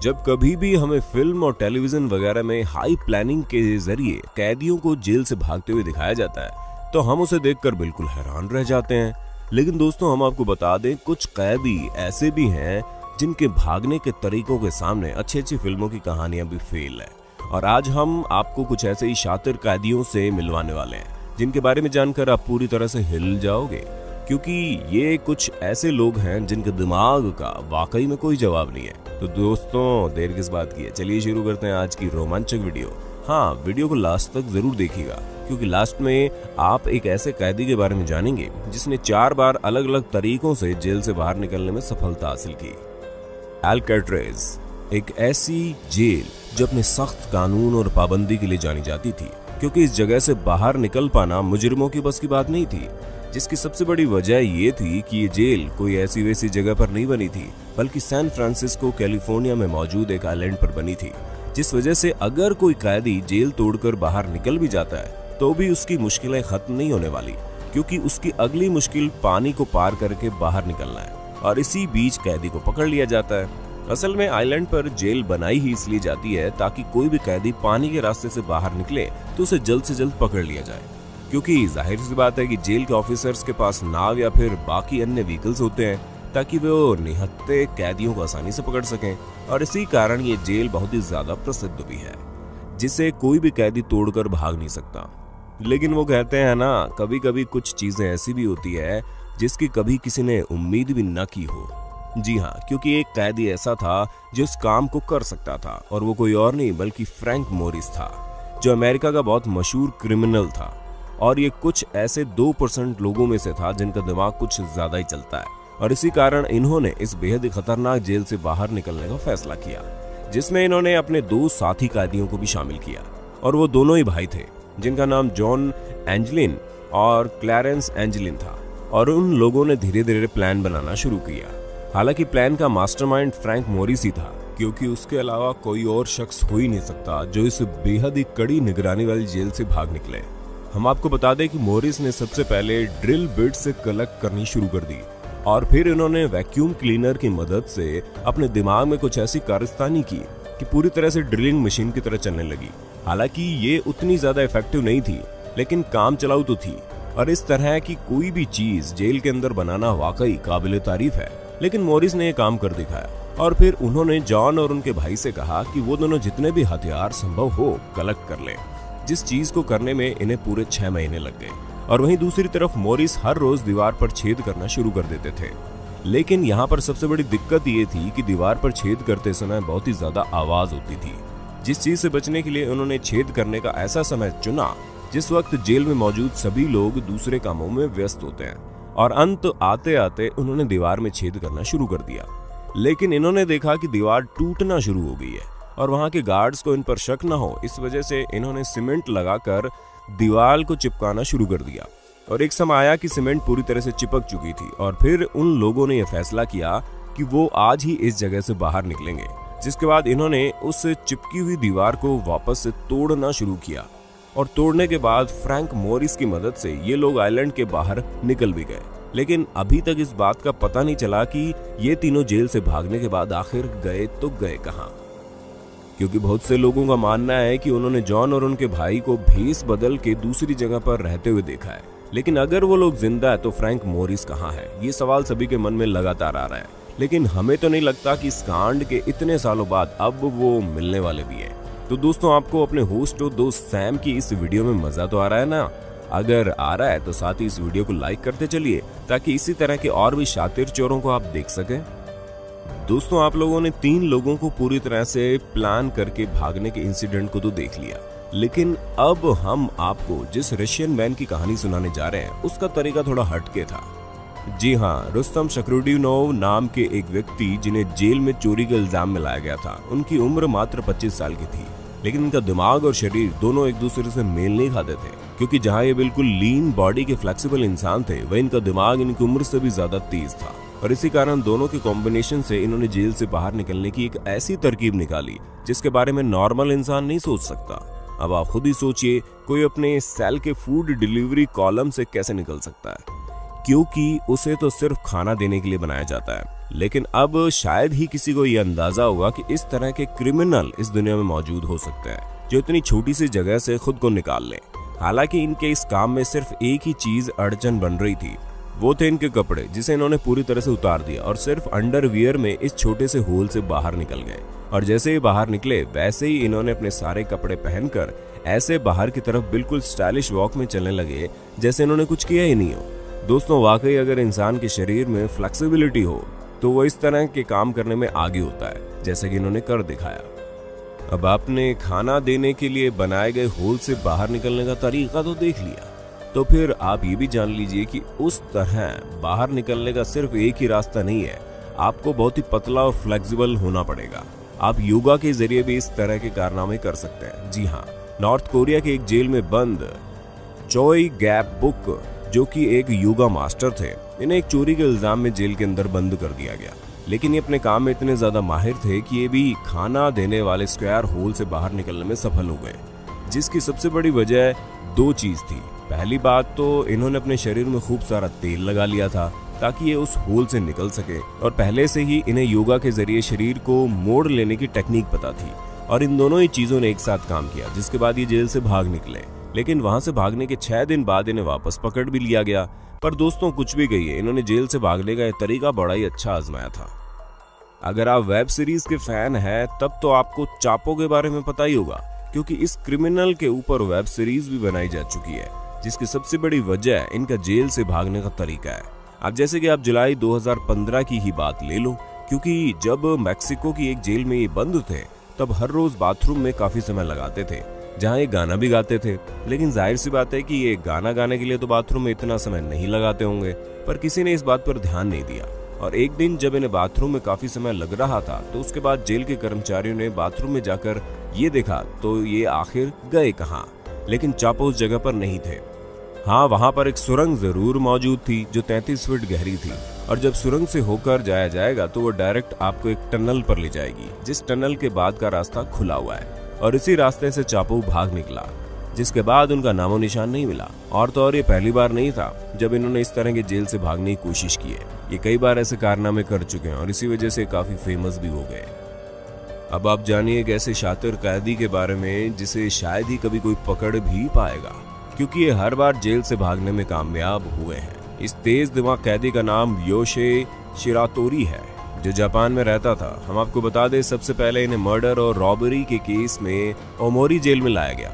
जब कभी भी हमें फिल्म और टेलीविजन वगैरह में हाई प्लानिंग के जरिए कैदियों को जेल से भागते हुए दिखाया जाता है तो हम उसे देखकर बिल्कुल हैरान रह जाते हैं। लेकिन दोस्तों, हम आपको बता दें, कुछ कैदी ऐसे भी हैं जिनके भागने के तरीकों के सामने अच्छी अच्छी फिल्मों की कहानियां भी फेल है। और आज हम आपको कुछ ऐसे ही शातिर कैदियों से मिलवाने वाले हैं जिनके बारे में जानकर आप पूरी तरह से हिल जाओगे, क्योंकि ये कुछ ऐसे लोग हैं जिनके दिमाग का वाकई में कोई जवाब नहीं है। तो दोस्तों, देर किस बात की है, चलिए शुरू करते हैं आज की रोमांचक वीडियो। हाँ, वीडियो को लास्ट तक जरूर देखिएगा, क्योंकि लास्ट में आप एक ऐसे कैदी के बारे में जानेंगे जिसने 4 बार अलग अलग तरीकों से जेल से बाहर निकलने में सफलता हासिल की। अल्काट्रेज़ एक ऐसी जेल जो अपने सख्त कानून और पाबंदी के लिए जानी जाती थी, क्योंकि इस जगह से बाहर निकल पाना मुजरिमों की बस की बात नहीं थी। जिसकी सबसे बड़ी वजह ये थी कि ये जेल कोई ऐसी वैसी जगह पर नहीं बनी थी, बल्कि सैन फ्रांसिस्को कैलिफोर्निया में मौजूद एक आइलैंड पर बनी थी। जिस वजह से अगर कोई कैदी जेल तोड़कर बाहर निकल भी जाता है तो भी उसकी मुश्किलें खत्म नहीं होने वाली, क्योंकि उसकी अगली मुश्किल पानी को पार करके बाहर निकलना है, और इसी बीच कैदी को पकड़ लिया जाता है। असल में आइलैंड पर जेल बनाई ही इसलिए जाती है ताकि कोई भी कैदी पानी के रास्ते से बाहर निकले तो उसे जल्द से जल्द पकड़ लिया जाए, क्योंकि जाहिर सी बात है कि जेल के ऑफिसर्स के पास नाव या फिर बाकी अन्य व्हीकल्स होते हैं ताकि वो निहत्थे कैदियों को आसानी से पकड़ सकें। और इसी कारण ये जेल बहुत ही ज्यादा प्रसिद्ध भी है, जिसे कोई भी कैदी तोड़कर भाग नहीं सकता। लेकिन वो कहते हैं ना, कभी कभी कुछ चीजें ऐसी भी होती है जिसकी कभी किसी ने उम्मीद भी न की हो। जी हाँ, क्योंकि एक कैदी ऐसा था जो इस काम को कर सकता था, और वो कोई और नहीं बल्कि फ्रैंक मोरिस था, जो अमेरिका का बहुत मशहूर क्रिमिनल था। और ये कुछ ऐसे 2% लोगों में से था जिनका दिमाग कुछ ज्यादा ही चलता है, और इसी कारण इन्होंने इस बेहद ही खतरनाक जेल से बाहर निकलने का फैसला किया, जिसमें इन्होंने अपने 2 साथी कैदियों को भी शामिल किया। और वो दोनों ही भाई थे, जिनका नाम जॉन एंजेलिन और क्लैरेंस एंजेलिन था। और उन लोगों ने धीरे धीरे प्लान बनाना शुरू किया। हालांकि प्लान का मास्टरमाइंड फ्रैंक मोरिस ही था, क्योंकि उसके अलावा कोई और शख्स हो ही नहीं सकता जो इस बेहद ही कड़ी निगरानी वाली जेल से भाग निकले। हम आपको बता दें कि मोरिस ने सबसे पहले ड्रिल बिट से कलेक्ट करनी शुरू कर दी, और फिर इन्होंने वैक्यूम क्लीनर की मदद से अपने दिमाग में कुछ ऐसी कारस्तानी की कि पूरी तरह से ड्रिलिंग मशीन की तरह चलने लगी। हालांकि ये उतनी ज्यादा इफेक्टिव नहीं थी, लेकिन काम चलाऊ तो थी। और इस तरह की कोई भी चीज जेल के अंदर बनाना वाकई काबिल तारीफ है। लेकिन मोरिस ने यह काम कर दिखाया, और फिर उन्होंने जॉन और उनके भाई से कहा कि वो दोनों जितने भी हथियार संभव हो कलेक्ट कर लें, जिस चीज को करने में इन्हें पूरे 6 महीने लग गए। और वहीं दूसरी तरफ मोरिस हर रोज दीवार पर छेद करना शुरू कर देते थे। लेकिन यहाँ पर सबसे बड़ी दिक्कत ये थी कि दीवार पर छेद करते समय बहुत ही ज्यादा आवाज होती थी। जिस चीज से बचने के लिए उन्होंने छेद करने का ऐसा समय चुना जिस वक्त जेल में मौजूद सभी लोग दूसरे कामों में व्यस्त होते हैं। और अंत आते आते उन्होंने दीवार में छेद करना शुरू कर दिया। लेकिन इन्होंने देखा कि दीवार टूटना शुरू हो गई है, और वहां के गार्ड्स को इन पर शक न हो, इस वजह से इन्होंने सीमेंट लगाकर दीवार को चिपकाना शुरू कर दिया। और एक समय आया कि सीमेंट पूरी तरह से चिपक चुकी थी, और फिर उन लोगों ने यह फैसला किया कि वो आज ही इस जगह से बाहर निकलेंगे। जिसके बाद इन्होंने उस चिपकी हुई दीवार को वापस से तोड़ना शुरू किया, और तोड़ने के बाद फ्रैंक मोरिस की मदद से ये लोग आइलैंड के बाहर निकल भी गए। लेकिन अभी तक इस बात का पता नहीं चला कि ये तीनों जेल से भागने के बाद आखिर गए तो गए कहां, क्योंकि बहुत से लोगों का मानना है कि उन्होंने जॉन और उनके भाई को भेस बदल के दूसरी जगह पर रहते हुए देखा है। लेकिन अगर वो लोग जिंदा है तो फ्रैंक मोरिस कहां है? ये सवाल सभी के मन में लगातार आ रहा है। लेकिन हमें तो नहीं लगता कि इस कांड के इतने सालों बाद अब वो मिलने वाले भी है। तो दोस्तों, आपको अपने होस्ट और दोस्त सैम की इस वीडियो में मजा तो आ रहा है ना? अगर आ रहा है तो साथ ही इस वीडियो को लाइक करते चलिए, ताकि इसी तरह के और भी शातिर चोरों को आप देख सकें। दोस्तों, आप लोगों ने 3 लोगों को पूरी तरह से प्लान करके भागने के इंसिडेंट को तो देख लिया, लेकिन अब हम आपको जिस रशियन मैन की कहानी सुनाने जा रहे हैं उसका तरीका थोड़ा हटके था। जी हाँ, रुस्तम शकरुडिनोव नाम के एक व्यक्ति जिन्हें जेल में चोरी का इल्जाम में लाया गया था, उनकी उम्र मात्र 25 साल की थी। लेकिन इनका दिमाग और शरीर दोनों एक दूसरे से मेल नहीं खाते थे, क्योंकि जहां ये बिल्कुल लीन बॉडी के फ्लेक्सिबल इंसान थे, वह इनका दिमाग इनकी उम्र से भी ज्यादा तेज था। और इसी कारण दोनों के कॉम्बिनेशन से इन्होंने जेल से बाहर निकलने की एक ऐसी तरकीब निकाली जिसके बारे में नॉर्मल इंसान नहीं सोच सकता। अब आप खुद ही सोचिए, कोई अपने सेल के फूड डिलीवरी कॉलम से कैसे निकल सकता है, क्योंकि उसे तो सिर्फ खाना देने के लिए बनाया जाता है। लेकिन अब शायद ही किसी को यह अंदाजा होगा कि इस तरह के क्रिमिनल इस दुनिया में मौजूद हो सकते हैं जो इतनी छोटी सी जगह से खुद को निकाल लें। हालांकि इनके इस काम में सिर्फ एक ही चीज अड़चन बन रही थी, वो थे इनके कपड़े, जिसे इन्होंने पूरी तरह से उतार दिया और सिर्फ अंडरवियर में इस छोटे से होल से बाहर निकल गए। और जैसे ही बाहर निकले वैसे ही इन्होंने अपने सारे कपड़े पहनकर ऐसे बाहर की तरफ बिल्कुल स्टाइलिश वॉक में चलने लगे जैसे इन्होंने कुछ किया ही नहीं हो। दोस्तों, वाकई अगर इंसान के शरीर में फ्लेक्सिबिलिटी हो तो वो इस तरह के काम करने में आगे होता है, जैसे कि इन्होंने कर दिखाया। अब आपने खाना देने के लिए बनाए गए होल से बाहर निकलने का तरीका तो देख लिया, तो फिर आप ये भी जान लीजिए कि उस तरह बाहर निकलने का सिर्फ एक ही रास्ता नहीं है, आपको बहुत ही पतला और फ्लेक्सिबल होना पड़ेगा। आप योगा के जरिए भी इस तरह के कारनामे कर सकते हैं। जी हाँ, नॉर्थ कोरिया के एक जेल में बंद चोई गैप बुक, जो कि एक योगा मास्टर थे, इन्हें एक चोरी के इल्जाम में जेल के अंदर बंद कर दिया गया। लेकिन ये अपने काम में इतने ज्यादा माहिर थे कि ये भी खाना देने वाले स्क्वायर होल से बाहर निकलने में सफल हो गए, जिसकी सबसे बड़ी वजह दो चीज थी। पहली बात तो इन्होंने अपने शरीर में खूब सारा तेल लगा लिया था ताकि ये उस होल से निकल सके, और पहले से ही इन्हें योगा के जरिए शरीर को मोड़ लेने की टेक्निक पता थी। और इन दोनों ही चीजों ने एक साथ काम किया, जिसके बाद ये जेल से भाग निकले। लेकिन वहां से भागने के 6 दिन बाद इन्हें वापस पकड़ भी लिया गया। पर दोस्तों, कुछ भी कहिए, इन्होंने जेल से भागने का तरीका बड़ा ही अच्छा आजमाया था। अगर आप वेब सीरीज के फैन हैं तब तो आपको चापो के बारे में पता ही होगा, क्योंकि इस क्रिमिनल के ऊपर वेब सीरीज भी बनाई जा चुकी है, जिसकी सबसे बड़ी वजह इनका जेल से भागने का तरीका है। अब जैसे कि आप जुलाई 2015 की ही बात ले लो, क्योंकि जब मैक्सिको की एक जेल में ये बंद थे तब हर रोज बाथरूम में काफी समय लगाते थे, जहाँ ये गाना भी गाते थे। लेकिन जाहिर सी बात है कि ये गाना गाने के लिए तो बाथरूम में इतना समय नहीं लगाते होंगे, पर किसी ने इस बात पर ध्यान नहीं दिया। और एक दिन जब इन्हें बाथरूम में काफी समय लग रहा था तो उसके बाद जेल के कर्मचारियों ने बाथरूम में जाकर ये देखा तो ये आखिर गए कहाँ। लेकिन चापो उस जगह पर नहीं थे। हाँ, वहां पर एक सुरंग जरूर मौजूद थी जो 33 फीट गहरी थी, और जब सुरंग से होकर जाया जाएगा तो वो डायरेक्ट आपको एक टनल पर ले जाएगी, जिस टनल के बाद का रास्ता खुला हुआ है। और इसी रास्ते से चापो भाग निकला, जिसके बाद उनका नामो निशान नहीं मिला। और तो और ये पहली बार नहीं था जब इन्होंने इस तरह के जेल से भागने की कोशिश की है। ये कई बार ऐसे कारनामे कर चुके हैं और इसी वजह से काफी फेमस भी हो गए। अब आप जानिए एक ऐसे शातिर कैदी के बारे में जिसे शायद ही कभी कोई पकड़ भी पाएगा, क्योंकि ये हर बार जेल से भागने में कामयाब हुए हैं। इस तेज दिमाग कैदी का नाम योशे शिरातोरी है, जो जापान में रहता था। हम आपको बता दें, सबसे पहले इन्हें मर्डर और रॉबरी के केस में ओमोरी जेल में लाया गया,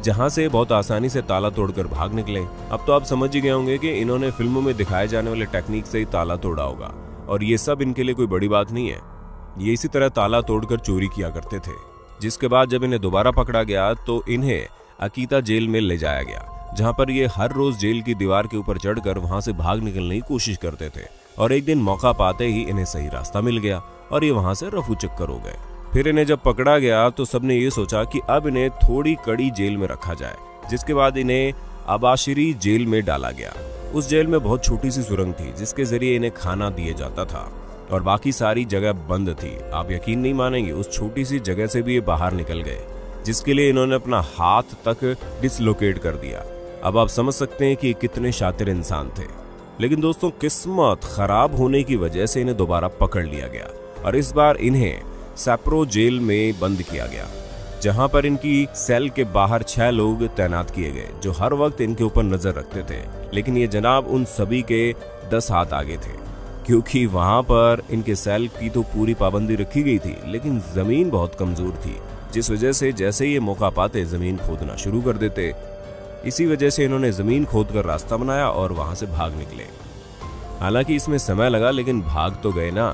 जहां से बहुत आसानी से ताला तोड़कर भाग निकले। अब तो आप समझ ही गए होंगे कि इन्होंने फिल्मों में दिखाए जाने वाले टेक्निक से ही ताला तोड़ा होगा, और ये सब इनके लिए कोई बड़ी बात नहीं है। ये इसी तरह ताला तोड़कर चोरी किया करते थे। जिसके बाद जब इन्हें दोबारा पकड़ा गया तो इन्हें अकीता जेल में ले जाया गया, जहां पर ये हर रोज जेल की दीवार के ऊपर चढ़कर वहां से भाग निकलने की कोशिश करते थे। और एक दिन मौका पाते ही इन्हें सही रास्ता मिल गया और ये वहां से रफू चक्कर हो गए। फिर इन्हें जब पकड़ा गया तो सबने ये सोचा कि अब इन्हें थोड़ी कड़ी जेल में रखा जाए, जिसके बाद इन्हें अबाशिरी जेल में डाला गया। उस जेल में बहुत छोटी सी सुरंग थी जिसके जरिए इन्हें खाना दिया जाता था, और बाकी सारी जगह बंद थी। आप यकीन नहीं मानेंगे, उस छोटी सी जगह से भी ये बाहर निकल गए, जिसके लिए इन्होंने अपना हाथ तक डिसलोकेट कर दिया। अब आप समझ सकते हैं कि कितने शातिर इंसान थे। लेकिन दोस्तों, किस्मत खराब होने की वजह से इन्हें दोबारा पकड़ लिया गया और इस बार इन्हें सैप्रो जेल में बंद किया गया, जहां पर इनकी सेल के बाहर 6 लोग तैनात किए गए जो हर वक्त इनके ऊपर नजर रखते थे। लेकिन ये जनाब उन सभी के 10 हाथ आगे थे, क्योंकि वहां पर इनके सेल की तो पूरी पाबंदी रखी गई थी, लेकिन जमीन बहुत कमजोर थी, जिस वजह से जैसे ये मौका पाते जमीन खोदना शुरू कर देते। इसी वजह से इन्होंने जमीन खोदकर रास्ता बनाया और वहां से भाग निकले। हालांकि इसमें समय लगा, लेकिन भाग तो गए ना।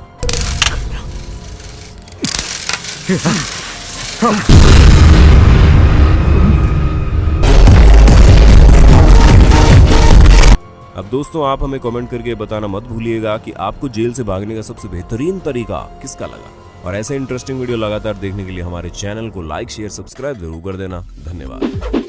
अब दोस्तों, आप हमें कमेंट करके बताना मत भूलिएगा कि आपको जेल से भागने का सबसे बेहतरीन तरीका किसका लगा। और ऐसे इंटरेस्टिंग वीडियो लगातार देखने के लिए हमारे चैनल को लाइक, शेयर, सब्सक्राइब जरूर कर देना। धन्यवाद।